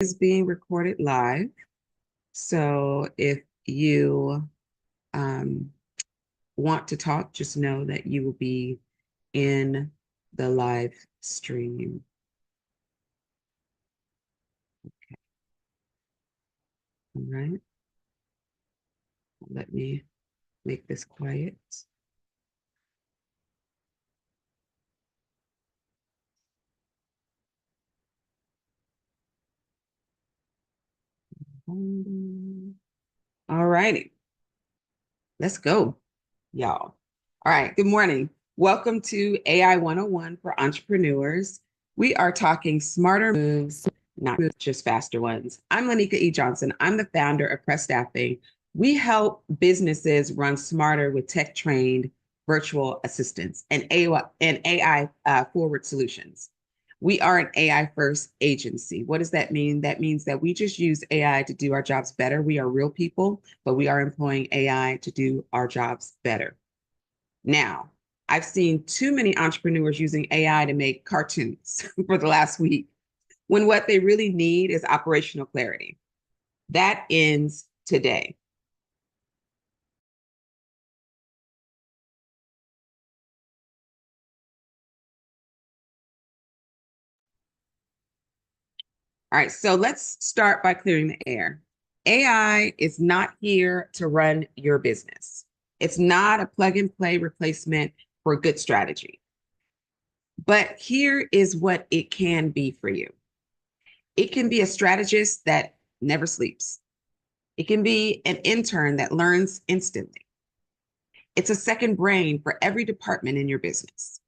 Is being recorded live. So if you want to talk, just know that you will be in the live stream. All right. Let me make this quiet. All righty. Let's go, y'all. All right. Good morning. Welcome to AI 101 for entrepreneurs. We are talking smarter moves, not just faster ones. I'm Lanika E. Johnson. I'm the founder of Press Staffing. We help businesses run smarter with tech-trained virtual assistants and AI forward solutions. We are an AI first agency. What does that mean? That means that we just use AI to do our jobs better. We are real people, but we are employing AI to do our jobs better. Now, I've seen too many entrepreneurs using AI to make cartoons for the last week, when what they really need is operational clarity. That ends today. All right, so let's start by clearing the air. AI is not here to run your business. It's not a plug and play replacement for good strategy. But here is what it can be for you. It can be a strategist that never sleeps. It can be an intern that learns instantly. It's a second brain for every department in your business.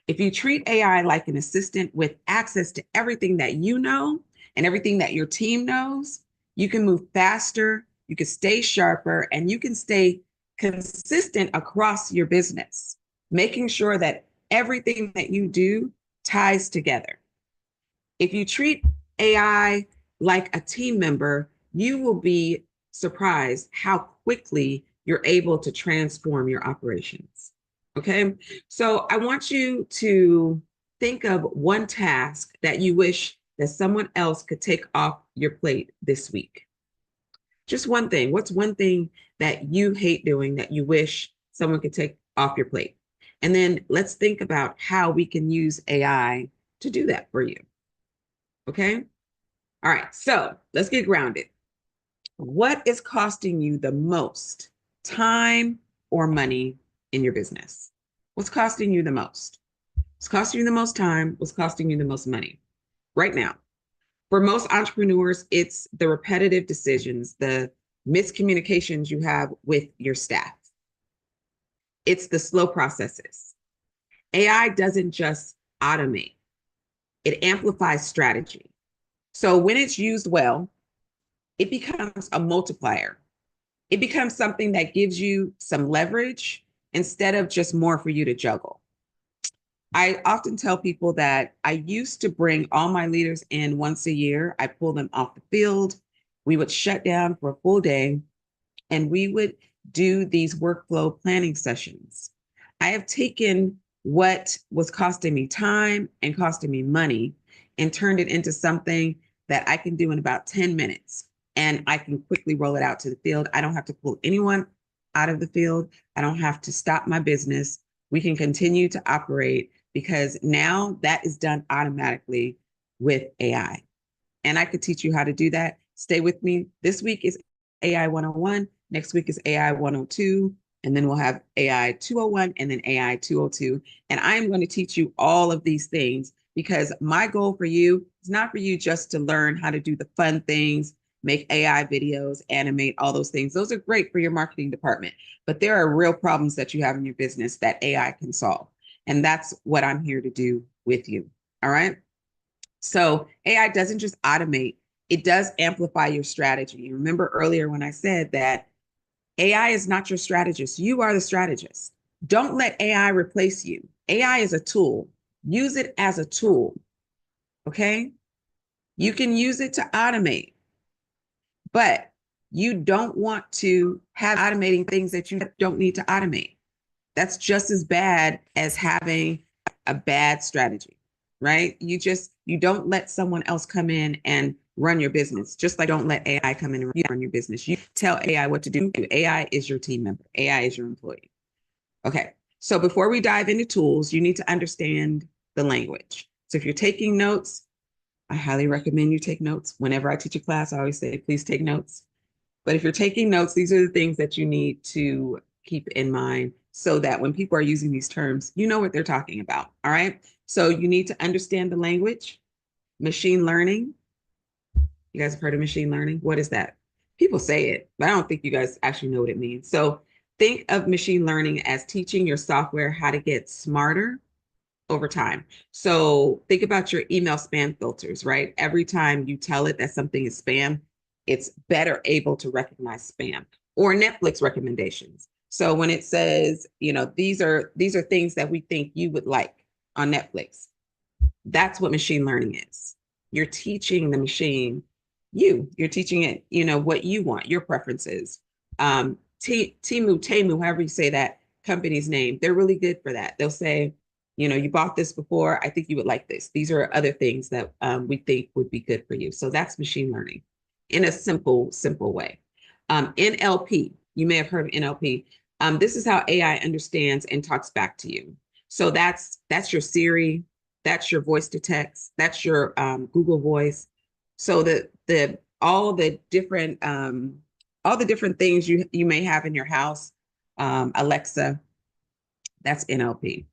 If you treat AI like an assistant with access to everything that you know and everything that your team knows, you can move faster, you can stay sharper, and you can stay consistent across your business, making sure that everything that you do ties together. If you treat AI like a team member, you will be surprised how quickly you're able to transform your operations. Okay. So I want you to think of one task that you wish that someone else could take off your plate this week. Just one thing. What's one thing that you hate doing that you wish someone could take off your plate? And then let's think about how we can use AI to do that for you. Okay. All right. So let's get grounded. What is costing you the most time or money in your business? What's costing you the most? What's costing you the most time? What's costing you the most money right now? For most entrepreneurs, it's the repetitive decisions, the miscommunications you have with your staff. It's the slow processes. AI doesn't just automate, it amplifies strategy. So when it's used well, it becomes a multiplier. It becomes something that gives you some leverage instead of just more for you to juggle. I often tell people that I used to bring all my leaders in once a year. I pull them off the field. We would shut down for a full day and we would do these workflow planning sessions. I have taken what was costing me time and costing me money and turned it into something that I can do in about 10 minutes. And I can quickly roll it out to the field. I don't have to pull anyone out of the field. I don't have to stop my business. We can continue to operate because now that is done automatically with AI. And I could teach you how to do that. Stay with me. This week is AI 101. Next week is AI 102. And then we'll have AI 201 and then AI 202. And I am going to teach you all of these things because my goal for you is not for you just to learn how to do the fun things, make AI videos, animate, all those things. Those are great for your marketing department, but there are real problems that you have in your business that AI can solve. And that's what I'm here to do with you. All right. So AI doesn't just automate, it does amplify your strategy. Remember earlier when I said that AI is not your strategist, you are the strategist. Don't let AI replace you. AI is a tool. Use it as a tool. Okay? You can use it to automate, but you don't want to have automating things that you don't need to automate. That's just as bad as having a bad strategy, right? You don't let someone else come in and run your business. Just like don't let AI come in and run your business. You tell AI what to do. AI is your team member. AI is your employee. Okay. So before we dive into tools, you need to understand the language. So if you're taking notes, I highly recommend you take notes. Whenever I teach a class, I always say, please take notes. But if you're taking notes, these are the things that you need to keep in mind so that when people are using these terms, you know what they're talking about. All right. So you need to understand the language. Machine learning. You guys have heard of machine learning? What is that? People say it, but I don't think you guys actually know what it means. So think of machine learning as teaching your software how to get smarter over time. So think about your email spam filters, right? Every time you tell it that something is spam, it's better able to recognize spam. Or Netflix recommendations. So when it says, these are things that we think you would like on Netflix, that's what machine learning is. You're teaching the machine, you're teaching it, what you want, your preferences. Temu, however you say that company's name, they're really good for that. They'll say, you bought this before, I think you would like this. These are other things that we think would be good for you. So that's machine learning in a simple way. NLP, you may have heard of NLP. This is how AI understands and talks back to you. So that's your Siri, that's your voice to text, that's your Google Voice. So all the different things you may have in your house, Alexa, that's NLP.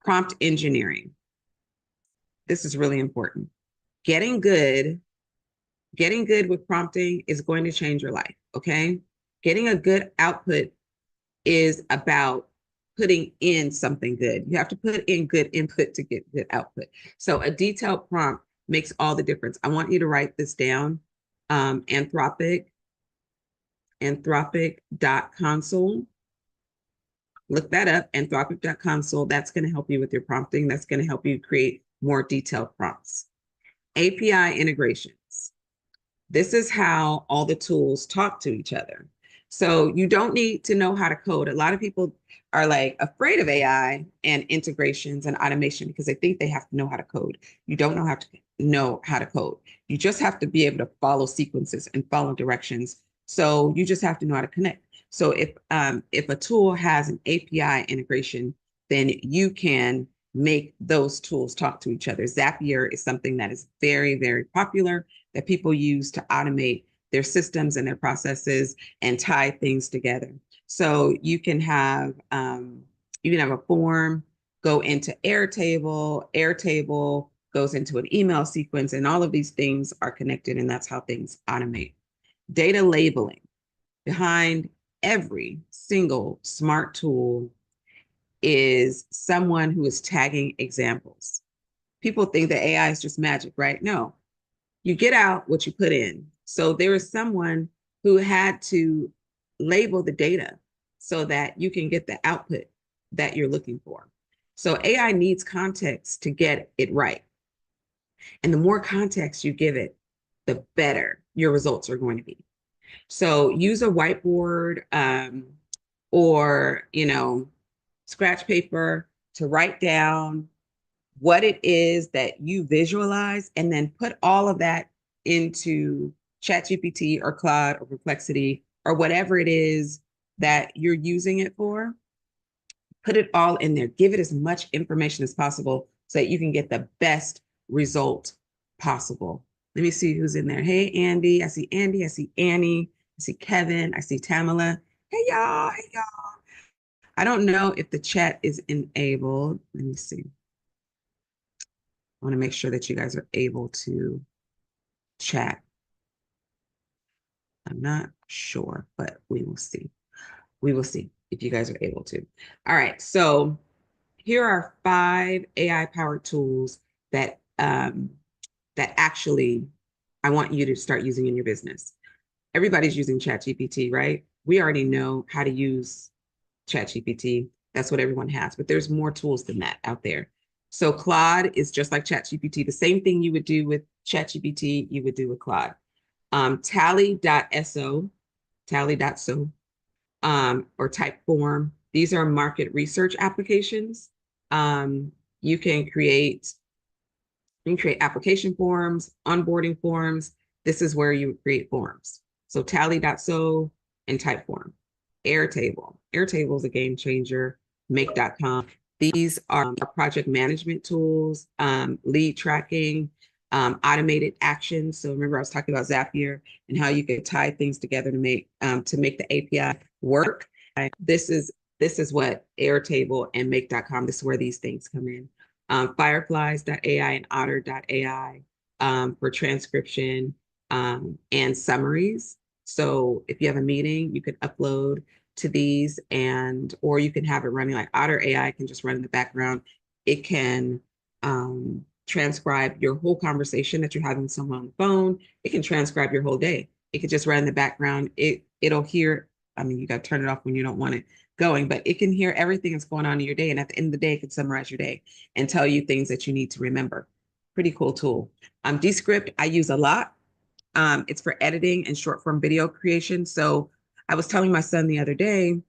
Prompt engineering. This is really important. Getting good with prompting is going to change your life, okay? Getting a good output is about putting in something good. You have to put in good input to get good output. So a detailed prompt makes all the difference. I want you to write this down. Anthropic.console. Look that up, anthropic.console. That's going to help you with your prompting. That's going to help you create more detailed prompts. API integrations. This is how all the tools talk to each other. So you don't need to know how to code. A lot of people are like afraid of AI and integrations and automation because they think they have to know how to code. You don't know how to code. You just have to be able to follow sequences and follow directions. So you just have to know how to connect. So if a tool has an API integration, then you can make those tools talk to each other. Zapier is something that is very, very popular that people use to automate their systems and their processes and tie things together. So you can have a form go into Airtable. Airtable goes into an email sequence, and all of these things are connected, and that's how things automate. Data labeling. Behind every single smart tool is someone who is tagging examples. People think that AI is just magic, right? No, you get out what you put in. So there is someone who had to label the data so that you can get the output that you're looking for. So AI needs context to get it right. And the more context you give it, the better your results are going to be. So use a whiteboard or, scratch paper to write down what it is that you visualize, and then put all of that into ChatGPT or Claude or Perplexity or whatever it is that you're using it for. Put it all in there. Give it as much information as possible so that you can get the best result possible. Let me see who's in there. Hey, Andy. I see Andy. I see Annie. I see Kevin. I see Tamala. Hey, y'all. Hey, y'all. I don't know if the chat is enabled. Let me see. I want to make sure that you guys are able to chat. I'm not sure, but we will see. We will see if you guys are able to. All right. So here are 5 AI-powered tools that actually I want you to start using in your business. Everybody's using ChatGPT, right? We already know how to use ChatGPT. That's what everyone has, but there's more tools than that out there. So Claude is just like ChatGPT. The same thing you would do with ChatGPT, you would do with Claude. Tally.so, or Typeform. These are market research applications. You can create application forms, onboarding forms, this is where you would create forms. So tally.so and Typeform. Airtable. Airtable is a game changer. Make.com. These are project management tools, lead tracking, automated actions. So remember, I was talking about Zapier and how you could tie things together to make the API work. This is what Airtable and Make.com. This is where these things come in. Fireflies.ai and Otter.ai for transcription and summaries. So if you have a meeting, you can upload to these, and or you can have it running like Otter AI can just run in the background. It can transcribe your whole conversation that you're having with someone on the phone. It can transcribe your whole day. It could just run in the background. It'll hear, I mean, you got to turn it off when you don't want it going, but it can hear everything that's going on in your day. And at the end of the day, it can summarize your day and tell you things that you need to remember. Pretty cool tool. Descript, I use a lot. It's for editing and short form video creation. So I was telling my son the other day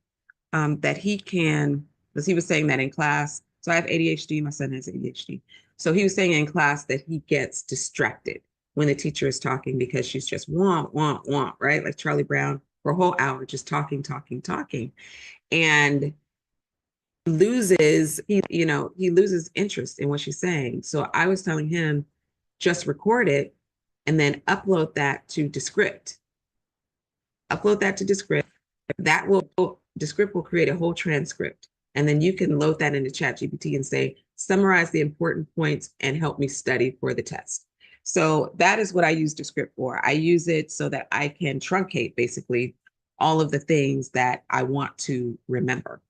that he can, because he was saying that in class. So I have ADHD, my son has ADHD. So he was saying in class that he gets distracted when the teacher is talking because she's just want, right? Like Charlie Brown for a whole hour, just talking. And he loses interest in what she's saying. So I was telling him, just record it and then upload that to Descript. Descript will create a whole transcript. And then you can load that into ChatGPT and say, summarize the important points and help me study for the test. So that is what I use Descript for. I use it so that I can truncate basically all of the things that I want to remember.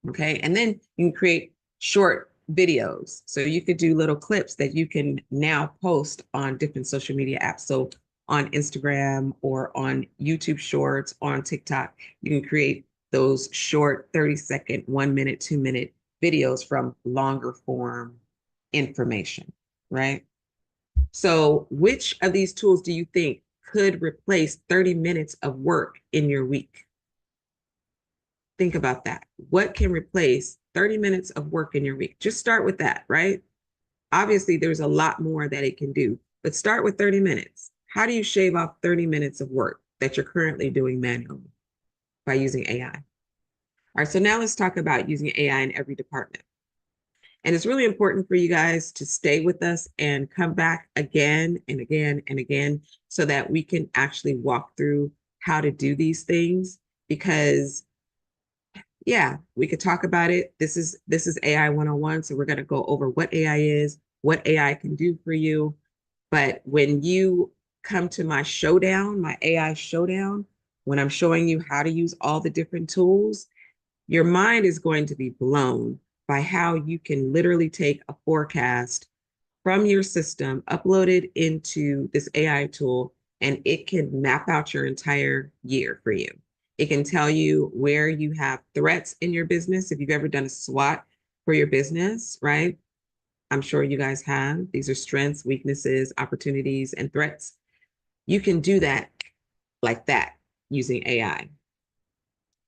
Okay. And then you can create short videos. So you could do little clips that you can now post on different social media apps. So on Instagram or on YouTube Shorts, or on TikTok, you can create those short 30-second, 1 minute, 2 minute videos from longer form information, right? So which of these tools do you think could replace 30 minutes of work in your week? Think about that. What can replace 30 minutes of work in your week? Just start with that, right? Obviously, there's a lot more that it can do, but start with 30 minutes. How do you shave off 30 minutes of work that you're currently doing manually by using AI? All right, so now let's talk about using AI in every department. And it's really important for you guys to stay with us and come back again and again and again so that we can actually walk through how to do these things, because yeah, we could talk about it. This is AI 101. So we're going to go over what AI is, what AI can do for you. But when you come to my showdown, my AI showdown, when I'm showing you how to use all the different tools, your mind is going to be blown by how you can literally take a forecast from your system, upload it into this AI tool, and it can map out your entire year for you. It can tell you where you have threats in your business. If you've ever done a SWOT for your business, right? I'm sure you guys have. These are strengths, weaknesses, opportunities, and threats. You can do that like that using AI.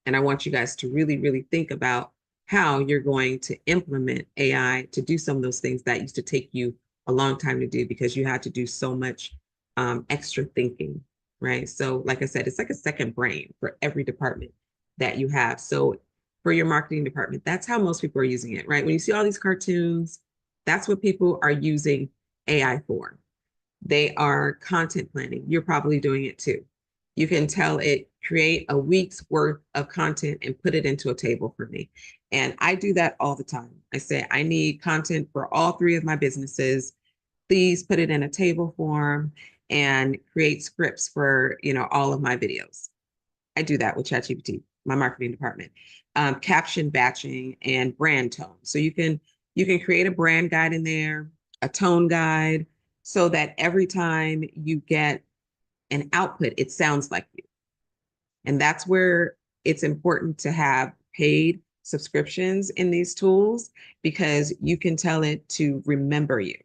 And I want you guys to really, really think about how you're going to implement AI to do some of those things that used to take you a long time to do because you had to do so much extra thinking, right? So like I said, it's like a second brain for every department that you have. So for your marketing department, that's how most people are using it, right? When you see all these cartoons, that's what people are using AI for. They are content planning. You're probably doing it too. You can tell it, create a week's worth of content and put it into a table for me. And I do that all the time. I say, I need content for all 3 of my businesses. Please put it in a table form and create scripts for, all of my videos. I do that with ChatGPT, my marketing department. Caption batching and brand tone. So you can create a brand guide in there, a tone guide, so that every time you get an output, it sounds like you. And that's where it's important to have paid subscriptions in these tools, because you can tell it to remember you.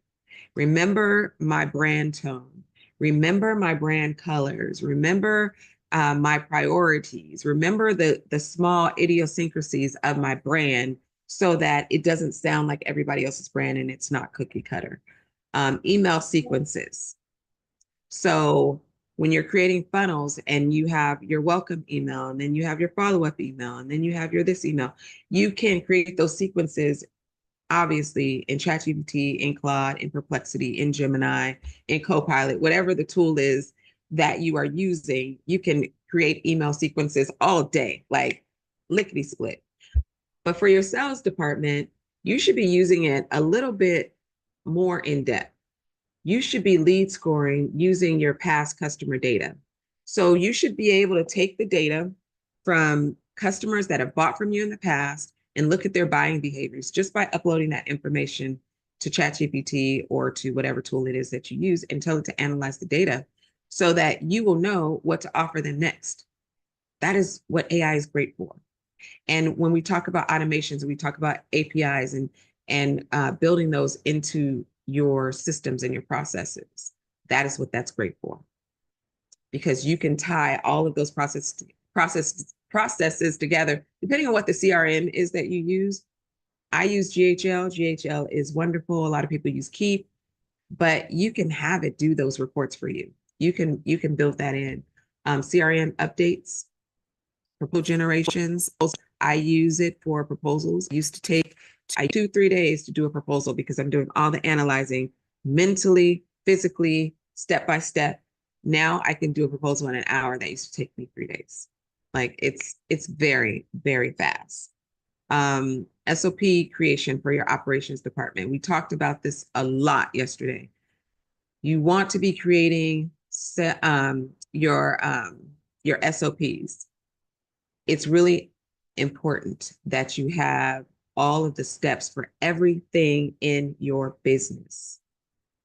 Remember my brand tone. Remember my brand colors. Remember my priorities. Remember the small idiosyncrasies of my brand so that it doesn't sound like everybody else's brand and it's not cookie cutter. Email sequences. So when you're creating funnels and you have your welcome email, and then you have your follow-up email, and then you have your this email, you can create those sequences obviously in ChatGPT, in Claude, in Perplexity, in Gemini, in Copilot, whatever the tool is that you are using, you can create email sequences all day, like lickety split. But for your sales department, you should be using it a little bit more in depth. You should be lead scoring using your past customer data. So you should be able to take the data from customers that have bought from you in the past and look at their buying behaviors just by uploading that information to ChatGPT or to whatever tool it is that you use, and tell it to analyze the data so that you will know what to offer them next. That is what AI is great for. And when we talk about automations, we talk about APIs and building those into your systems and your processes. That is what that's great for, because you can tie all of those processes together depending on what the CRM is that you use. I use GHL. GHL is wonderful. A lot of people use Keep, but you can have it do those reports for you. You can build that in. CRM updates, proposal generations. I use it for proposals. It used to take 2-3 days to do a proposal because I'm doing all the analyzing mentally, physically, step by step. Now I can do a proposal in an hour. That used to take me 3 days. Like it's very, very fast. SOP creation for your operations department. We talked about this a lot yesterday. You want to be creating your SOPs. It's really important that you have all of the steps for everything in your business.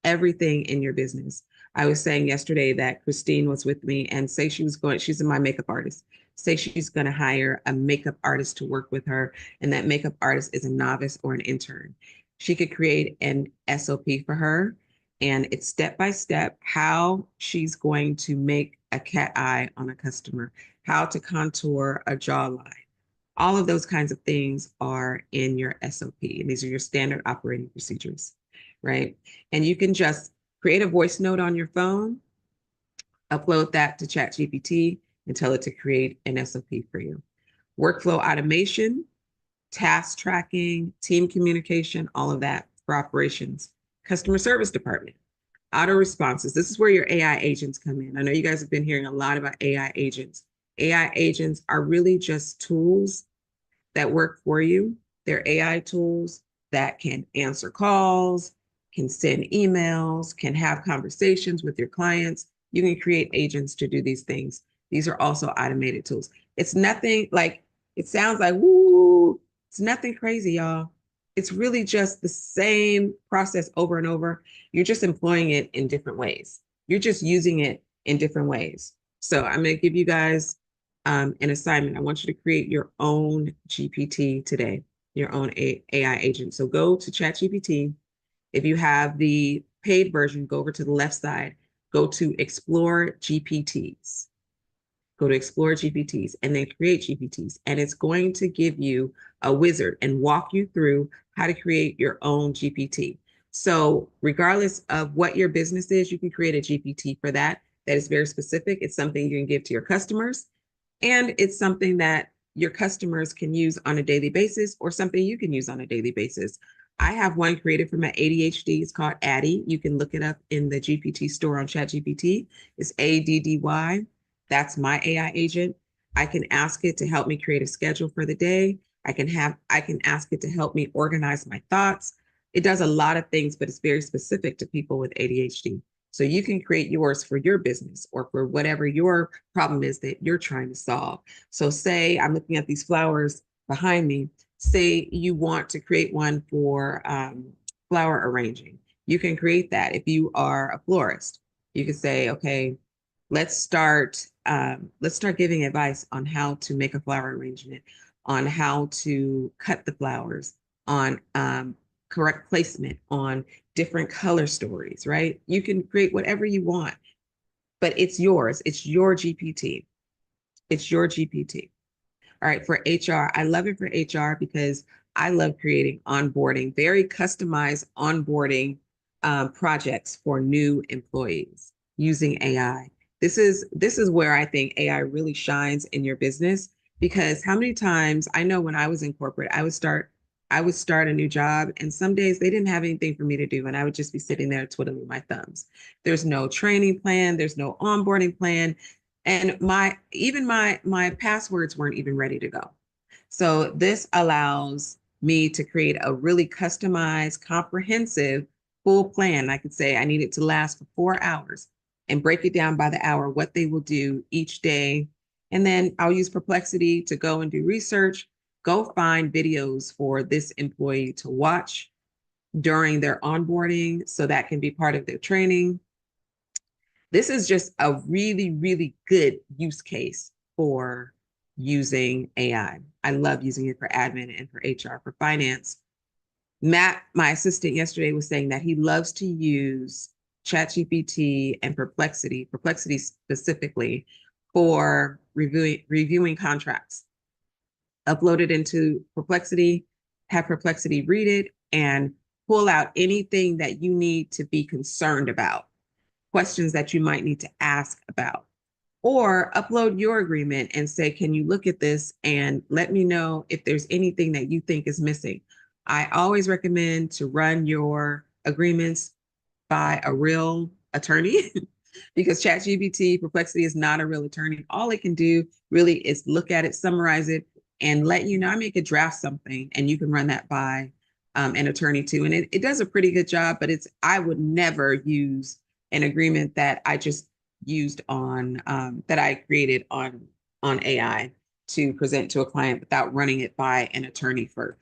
Everything in your business. I was saying yesterday that Christine was with me, and say she's my makeup artist. Say she's going to hire a makeup artist to work with her, and that makeup artist is a novice or an intern. She could create an SOP for her, and it's step by step how she's going to make a cat eye on a customer, how to contour a jawline. All of those kinds of things are in your SOP, and these are your standard operating procedures, right? And you can just create a voice note on your phone, upload that to ChatGPT, and tell it to create an SOP for you. Workflow automation, task tracking, team communication, all of that for operations. Customer service department, auto responses. This is where your AI agents come in. I know you guys have been hearing a lot about AI agents. AI agents are really just tools that work for you. They're AI tools that can answer calls, can send emails, can have conversations with your clients. You can create agents to do these things. These are also automated tools. It's nothing like, it sounds like, woo, it's nothing crazy, y'all. It's really just the same process over and over. You're just employing it in different ways. You're just using it in different ways. So I'm going to give you guys an assignment. I want you to create your own GPT today, your own AI agent. So go to ChatGPT. If you have the paid version, go over to the left side, go to Explore GPTs. Go to Explore GPTs and then create GPTs. And it's going to give you a wizard and walk you through how to create your own GPT. So regardless of what your business is, you can create a GPT for that. That is very specific. It's something you can give to your customers. And it's something that your customers can use on a daily basis, or something you can use on a daily basis. I have one created for my ADHD. It's called Addie. You can look it up in the GPT store on ChatGPT. It's ADDY. That's my AI agent. I can ask it to help me create a schedule for the day. I can ask it to help me organize my thoughts. It does a lot of things, but it's very specific to people with ADHD. So you can create yours for your business or for whatever your problem is that you're trying to solve. So say I'm looking at these flowers behind me. Say you want to create one for flower arranging. You can create that. If you are a florist, you can say, okay, let's start giving advice on how to make a flower arrangement, on how to cut the flowers, on correct placement, on different color stories, right? You can create whatever you want, but it's yours. It's your GPT. It's your GPT. All right, for HR, I love it for HR because I love creating onboarding, very customized onboarding projects for new employees. using AI. This is where I think AI really shines in your business, because how many times I know when I was in corporate, I would start a new job, and some days they didn't have anything for me to do and I would just be sitting there twiddling my thumbs. There's no training plan, there's no onboarding plan, and my passwords weren't even ready to go. So this allows me to create a really customized, comprehensive, full plan. I could say I need it to last for 4 hours and break it down by the hour, what they will do each day. And then I'll use Perplexity to go and do research, go find videos for this employee to watch during their onboarding so that can be part of their training. This is just a really, really good use case for using AI. I love using it for admin and for HR, for finance. Matt, my assistant yesterday, was saying that he loves to use ChatGPT and Perplexity specifically for reviewing contracts. Upload it into Perplexity, have Perplexity read it, and pull out anything that you need to be concerned about, questions that you might need to ask about, or upload your agreement and say, can you look at this and let me know if there's anything that you think is missing. I always recommend to run your agreements by a real attorney because ChatGPT, Perplexity is not a real attorney. All it can do really is look at it, summarize it, and let you know. I make a draft something and you can run that by an attorney too. And it does a pretty good job, but I would never use an agreement that I just used on that I created on AI to present to a client without running it by an attorney first.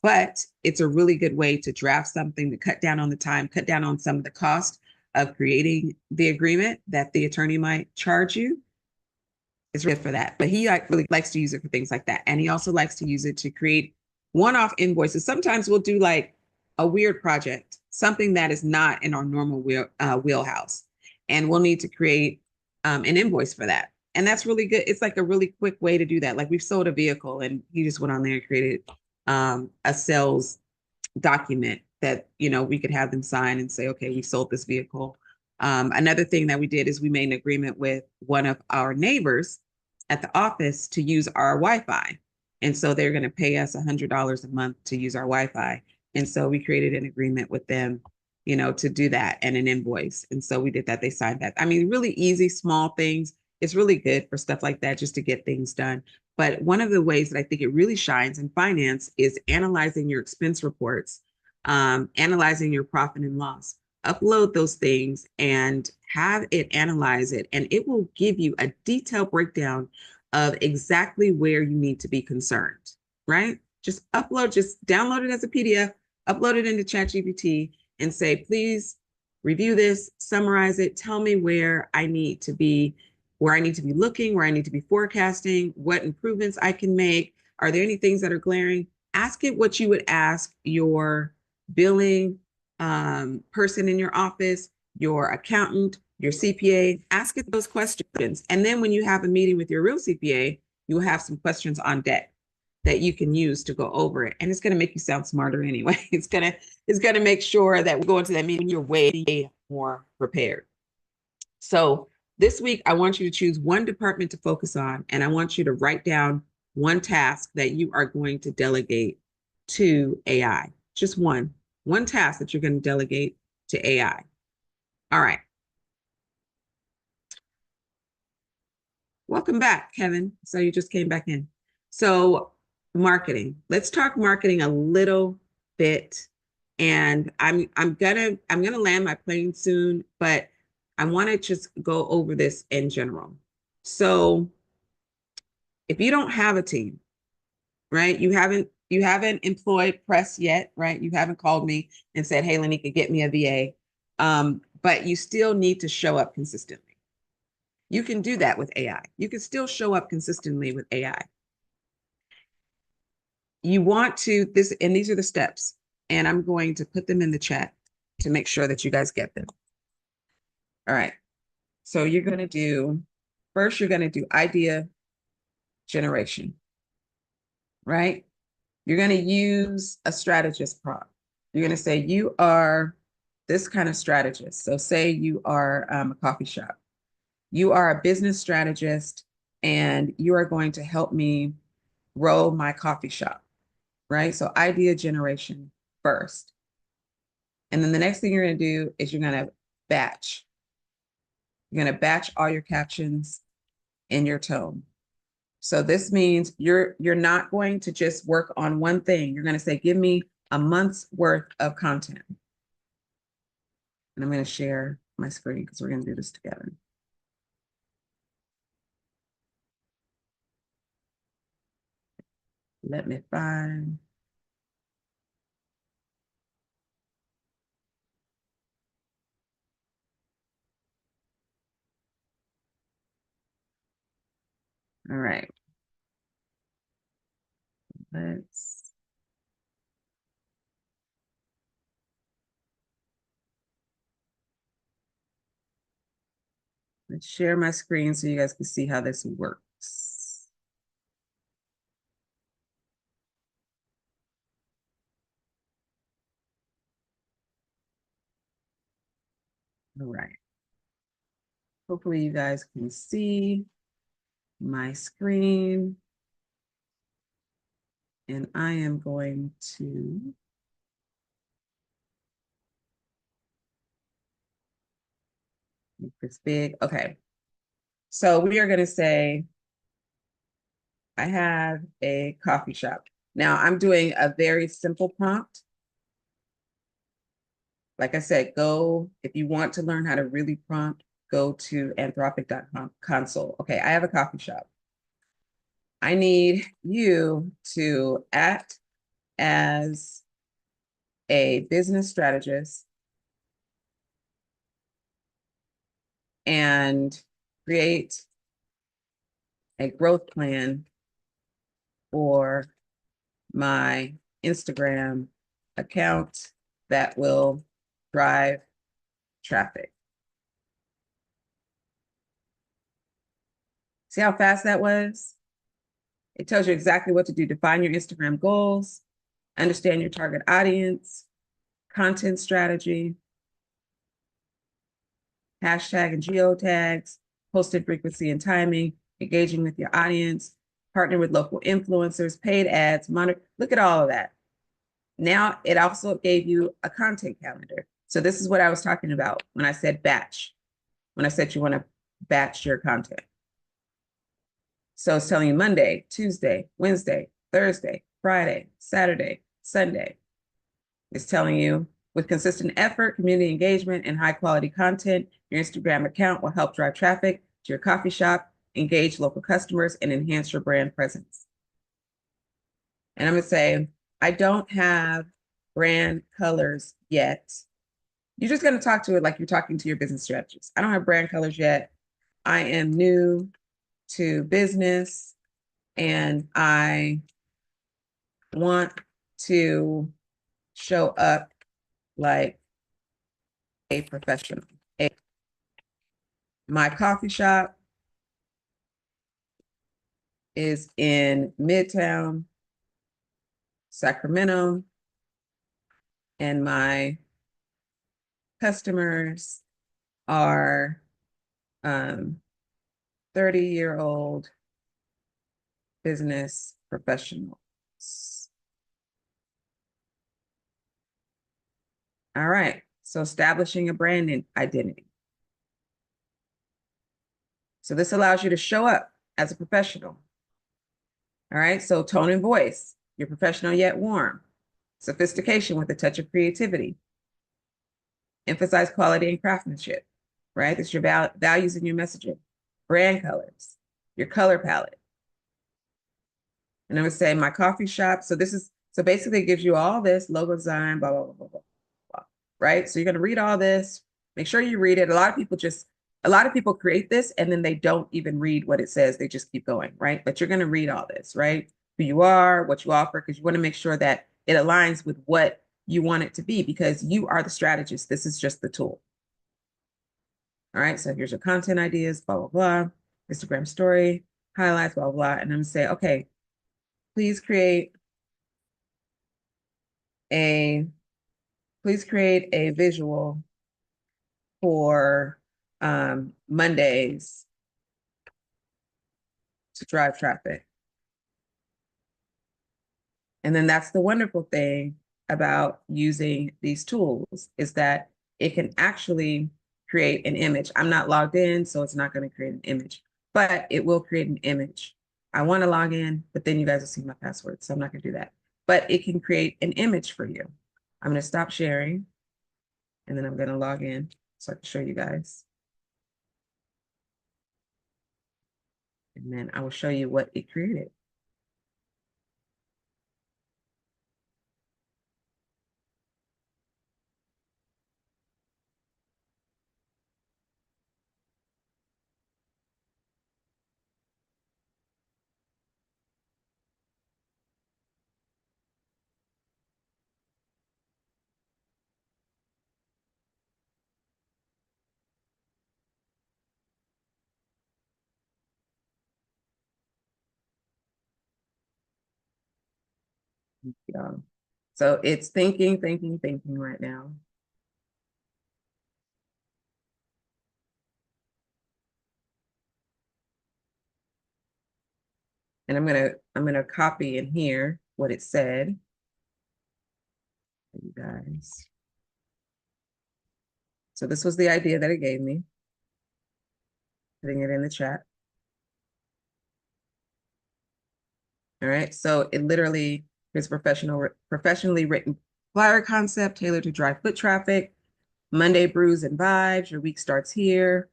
But it's a really good way to draft something to cut down on the time, cut down on some of the cost of creating the agreement that the attorney might charge you. It's good for that. But he really likes to use it for things like that. And he also likes to use it to create one-off invoices. Sometimes we'll do like a weird project, something that is not in our normal wheelhouse. And we'll need to create an invoice for that. And that's really good. It's like a really quick way to do that. Like we've sold a vehicle and he just went on there and created a sales document that, we could have them sign and say, okay, we sold this vehicle. Another thing that we did is we made an agreement with one of our neighbors at the office to use our Wi-Fi. And so they're going to pay us $100 a month to use our Wi-Fi. And so we created an agreement with them, to do that, and an invoice. And so we did that. They signed that. I mean, really easy, small things. It's really good for stuff like that, just to get things done. But one of the ways that I think it really shines in finance is analyzing your expense reports, analyzing your profit and loss. Upload those things and have it analyze it, and it will give you a detailed breakdown of exactly where you need to be concerned, right? Just download it as a PDF, upload it into ChatGPT and say, please review this, summarize it, tell me where I need to be looking, where I need to be forecasting, what improvements I can make. Are there any things that are glaring? Ask it what you would ask your billing person in your office, your accountant, your CPA. Ask it those questions. And then when you have a meeting with your real CPA, you will have some questions on deck that you can use to go over it. And it's going to make you sound smarter anyway. It's going to make sure that we go into that meeting, you're way more prepared. So this week, I want you to choose one department to focus on, and I want you to write down one task that you are going to delegate to AI. Just one task that you're going to delegate to AI. All right. Welcome back, Kevin. So you just came back in. So marketing. Let's talk marketing a little bit. And I'm gonna land my plane soon, but I want to just go over this in general. So if you don't have a team, right? You haven't employed press yet, right? You haven't called me and said, hey, Lanika, get me a VA. But you still need to show up consistently. You can do that with AI. You can still show up consistently with AI. You want to, and these are the steps, and I'm going to put them in the chat to make sure that you guys get them. All right. So you're going to do idea generation, right? You're going to use a strategist prompt. You're going to say, you are this kind of strategist. So say you are a coffee shop. You are a business strategist and you are going to help me grow my coffee shop, right? So idea generation first. And then the next thing you're going to do is you're going to batch. You're going to batch all your captions in your tone. So this means you're not going to just work on one thing. You're going to say, give me a month's worth of content. And I'm going to share my screen because we're going to do this together. Let me find. All right. Let's share my screen so you guys can see how this works. All right. Hopefully you guys can see my screen. And I am going to make this big. Okay. So we are going to say, I have a coffee shop. Now I'm doing a very simple prompt. Like I said, if you want to learn how to really prompt, go to anthropic.com console. Okay, I have a coffee shop. I need you to act as a business strategist and create a growth plan for my Instagram account that will drive traffic. See how fast that was? It tells you exactly what to do. Define your Instagram goals, understand your target audience, content strategy, hashtag and geotags, posted frequency and timing, engaging with your audience, partner with local influencers, paid ads, monitor. Look at all of that. Now it also gave you a content calendar. So this is what I was talking about when I said batch, when I said you want to batch your content. So it's telling you Monday, Tuesday, Wednesday, Thursday, Friday, Saturday, Sunday. It's telling you with consistent effort, community engagement, and high quality content, your Instagram account will help drive traffic to your coffee shop, engage local customers, and enhance your brand presence. And I'm going to say, I don't have brand colors yet. You're just going to talk to it like you're talking to your business strategist. I don't have brand colors yet. I am new to business and I want to show up like a professional. My coffee shop is in Midtown, Sacramento, and my customers are 30-year-old business professionals. All right, so establishing a brand identity. So this allows you to show up as a professional. All right, so tone and voice, you're professional yet warm. Sophistication with a touch of creativity. Emphasize quality and craftsmanship, right? That's your values and your messaging. Brand colors, your color palette. And I would say my coffee shop. So basically it gives you all this logo design, blah, blah, blah, blah, blah, blah, right? So you're going to read all this, make sure you read it. A lot of people create this and then they don't even read what it says. They just keep going, right? But you're going to read all this, right? Who you are, what you offer, because you want to make sure that it aligns with what you want it to be because you are the strategist. This is just the tool. All right, so here's your content ideas, blah, blah, blah, Instagram story, highlights, blah, blah, blah. And I'm going to say, okay, please create a please create a visual for Mondays to drive traffic. And then that's the wonderful thing about using these tools is that it can actually create an image. I'm not logged in, so it's not going to create an image, but it will create an image. I want to log in, but then you guys will see my password, so I'm not going to do that. But it can create an image for you. I'm going to stop sharing, and then I'm going to log in so I can show you guys. And then I will show you what it created. Yeah. So it's thinking right now. And I'm gonna copy in here what it said for you guys. So this was the idea that it gave me. Putting it in the chat. All right. So it literally is professionally written flyer concept tailored to drive foot traffic. Monday brews and vibes. Your week starts here.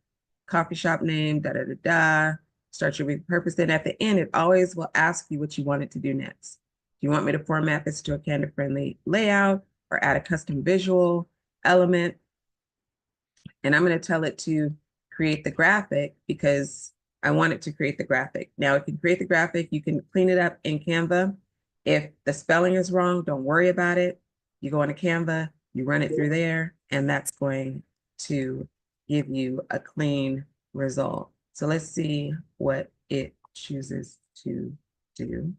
Coffee shop name. Da da da da. Start your week purpose. Then at the end, it always will ask you what you want it to do next. Do you want me to format this to a candid-friendly layout or add a custom visual element? And I'm going to tell it to create the graphic because I want it to create the graphic. Now it can create the graphic. You can clean it up in Canva. If the spelling is wrong, don't worry about it. You go into Canva, you run it through there, and that's going to give you a clean result. So let's see what it chooses to do.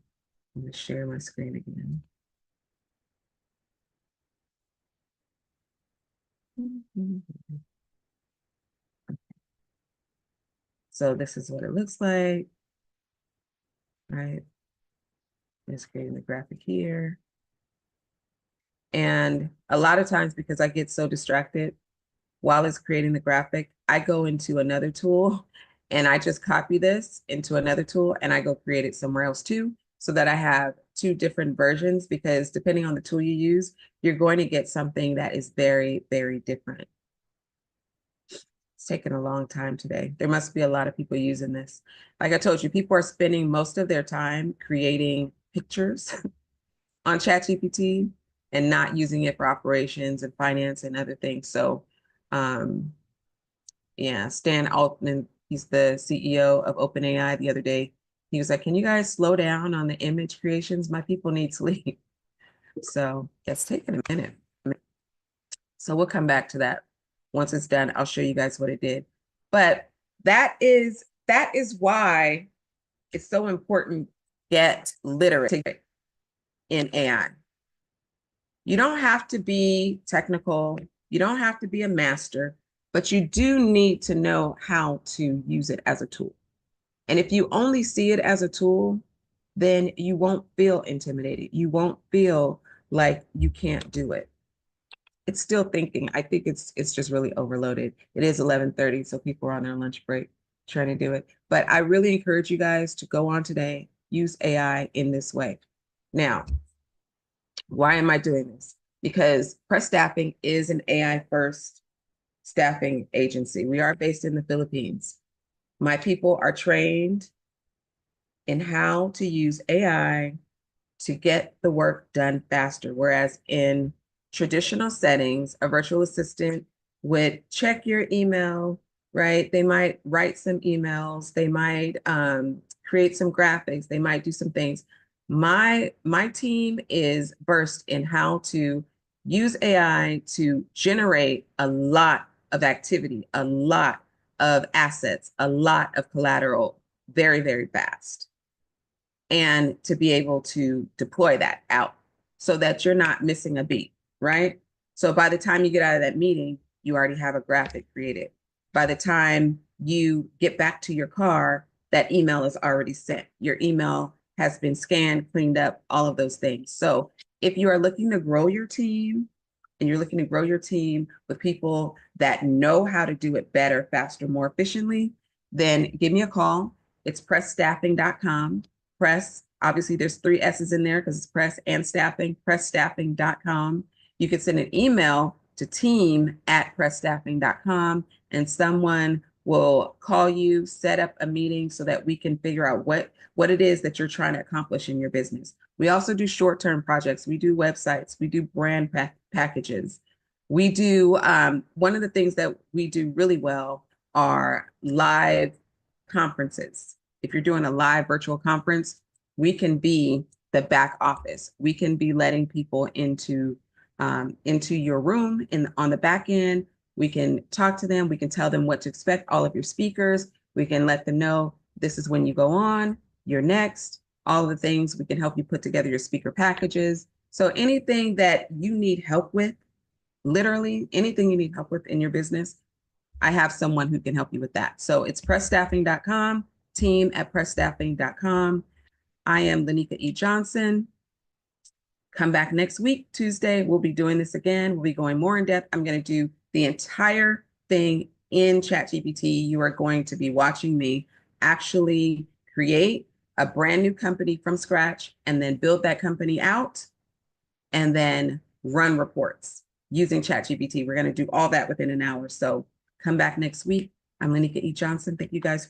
I'm going to share my screen again. So this is what it looks like, right? It's creating the graphic here. And a lot of times, because I get so distracted while it's creating the graphic, I go into another tool and I just copy this into another tool and I go create it somewhere else too, so that I have two different versions, because depending on the tool you use, you're going to get something that is very, very different. It's taken a long time today. There must be a lot of people using this. Like I told you, people are spending most of their time creating pictures on ChatGPT and not using it for operations and finance and other things. So yeah, Stan Altman, he's the CEO of OpenAI, the other day, he was like, can you guys slow down on the image creations? My people need sleep. So it's taken a minute. So we'll come back to that. Once it's done, I'll show you guys what it did. But that is why it's so important to get literate in AI. You don't have to be technical. You don't have to be a master, but you do need to know how to use it as a tool. And if you only see it as a tool, then you won't feel intimidated. You won't feel like you can't do it. It's still thinking. I think it's just really overloaded. It is 11:30, so people are on their lunch break trying to do it. But I really encourage you guys to go on today, use AI in this way. Now, why am I doing this? Because Press Staffing is an AI first staffing agency. We are based in the Philippines. My people are trained in how to use AI to get the work done faster. Whereas in traditional settings, a virtual assistant would check your email, right? They might write some emails, they might create some graphics, they might do some things. My team is versed in how to use AI to generate a lot of activity, a lot of assets, a lot of collateral very, very fast, and to be able to deploy that out so that you're not missing a beat, right? So by the time you get out of that meeting, you already have a graphic created. By the time you get back to your car, that email is already sent. Your email has been scanned, cleaned up, all of those things. So if you are looking to grow your team and you're looking to grow your team with people that know how to do it better, faster, more efficiently, then give me a call. It's pressstaffing.com. Press, obviously there's 3 S's in there because it's press and staffing, pressstaffing.com. You can send an email to team@pressstaffing.com and someone will call you, set up a meeting so that we can figure out what it is that you're trying to accomplish in your business. We also do short-term projects. We do websites. We do brand packages. We do, one of the things that we do really well are live conferences. If you're doing a live virtual conference, we can be the back office. We can be letting people into your room on the back end. We can talk to them. We can tell them what to expect, all of your speakers. We can let them know this is when you go on, you're next, all of the things. We can help you put together your speaker packages. So anything that you need help with, literally anything you need help with in your business, I have someone who can help you with that. So it's pressstaffing.com, team@pressstaffing.com. I am Lanika E. Johnson. Come back next week, Tuesday. We'll be doing this again. We'll be going more in depth. I'm going to do the entire thing in ChatGPT. You are going to be watching me actually create a brand new company from scratch and then build that company out and then run reports using ChatGPT. We're going to do all that within an hour. So come back next week. I'm Lanika E. Johnson. Thank you guys for